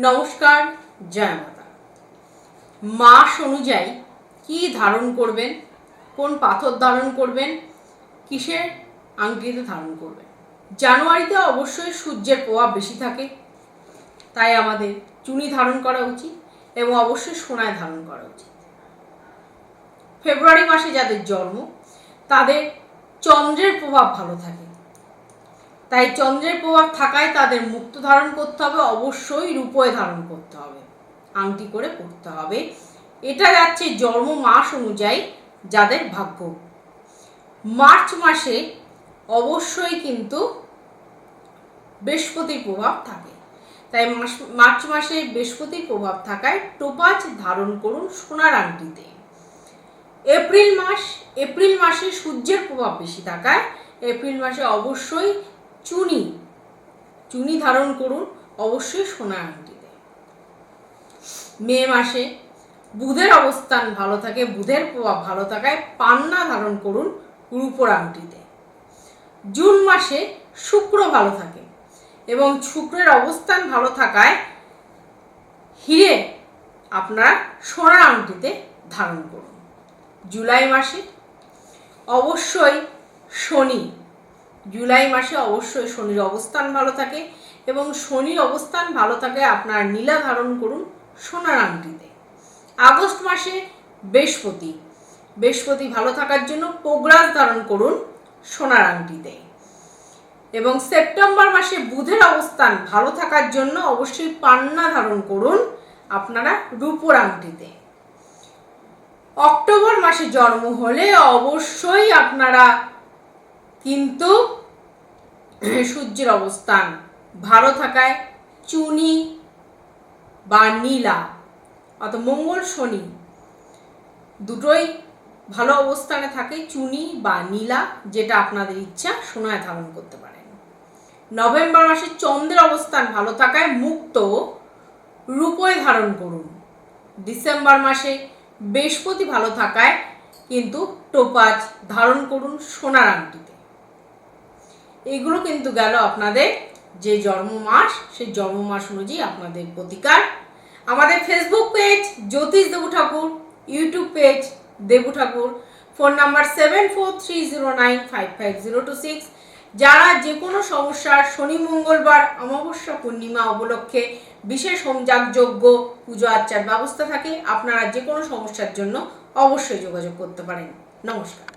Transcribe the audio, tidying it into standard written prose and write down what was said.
নমস্কার, জয় মাতা। মাস অনুযায়ী কি ধারণ করবেন, কোন পাথর ধারণ করবেন, কিসের আংটিতে ধারণ করবেন। জানুয়ারিতে অবশ্যই সূর্যের প্রভাব বেশি থাকে, তাই আমাদের চুনি ধারণ করা উচিত এবং অবশ্যই সোনায় ধারণ করা উচিত। ফেব্রুয়ারি মাসে যাদের জন্ম তাদের চন্দ্রের প্রভাব ভালো থাকে, তাই চন্দ্রের প্রভাব থাকায় তাদের মুক্তো ধারণ করতে হবে, অবশ্যই রূপোয় ধারণ করতে হবে, আংটি করে পরতে হবে। এটা যাচ্ছে জন্ম মাস অনুযায়ী যাদের ভাগ্য। মার্চ মাসে অবশ্যই কিন্তু বৃহস্পতির প্রভাব থাকে, তাই মার্চ মাসে বৃহস্পতির প্রভাব থাকায় টোপাজ ধারণ করুন সোনার আংটিতে। এপ্রিল মাসে সূর্যের প্রভাব বেশি থাকায় এপ্রিল মাসে অবশ্যই চুনি ধারণ করুন, অবশ্যই সোনার আংটিতে। মে মাসে বুধের অবস্থান ভালো থাকে, বুধের প্রভাব ভালো থাকায় পান্না ধারণ করুন রূপোর আংটিতে। জুন মাসে শুক্র ভালো থাকে এবং শুক্রের অবস্থান ভালো থাকায় হিরে আপনারা সোনার আংটিতে ধারণ করুন। জুলাই মাসে অবশ্যই শনির অবস্থান ভালো থাকে এবং শনির অবস্থান ভালো থাকে আপনার নীলা ধারণ করুন সোনার আংটিতে। আগস্ট মাসে বৃহস্পতি ভালো থাকার জন্য পোগরাজ ধারণ করুন সোনার আংটিতে এবং সেপ্টেম্বর মাসে বুধের অবস্থান ভালো থাকার জন্য অবশ্যই পান্না ধারণ করুন আপনারা রূপোর আংটিতে। অক্টোবর মাসে জন্ম হলে অবশ্যই আপনারা কিন্তু সূর্যের অবস্থান ভালো থাকায় চুনি বা নীলা, অর্থাৎ মঙ্গল শনি দুটোই ভালো অবস্থানে থাকে, চুনি বা নীলা যেটা আপনাদের ইচ্ছা সোনায় ধারণ করতে পারেন। নভেম্বর মাসে চন্দ্রের অবস্থান ভালো থাকায় মুক্ত রূপোয় ধারণ করুন। ডিসেম্বর মাসে বৃহস্পতি ভালো থাকায় কিন্তু টোপাজ ধারণ করুন সোনার আংটিতে। এগুলো কিন্তু গেল আপনাদের যে জন্ম মাস, সেই জন্ম মাস অনুযায়ী আপনাদের প্রতিকার। আমাদের ফেসবুক পেজ জ্যোতিষ দেবু ঠাকুর, ইউটিউব পেজ দেবু ঠাকুর, ফোন নাম্বার 7430955026। যারা যে কোনো সমস্যার শনি মঙ্গলবার অমাবস্যা পূর্ণিমা উপলক্ষে বিশেষ হোমযাগযজ্ঞ পুজো আর্চার ব্যবস্থা থাকে, আপনারা যে কোনো সমস্যার জন্য অবশ্যই যোগাযোগ করতে পারেন। নমস্কার।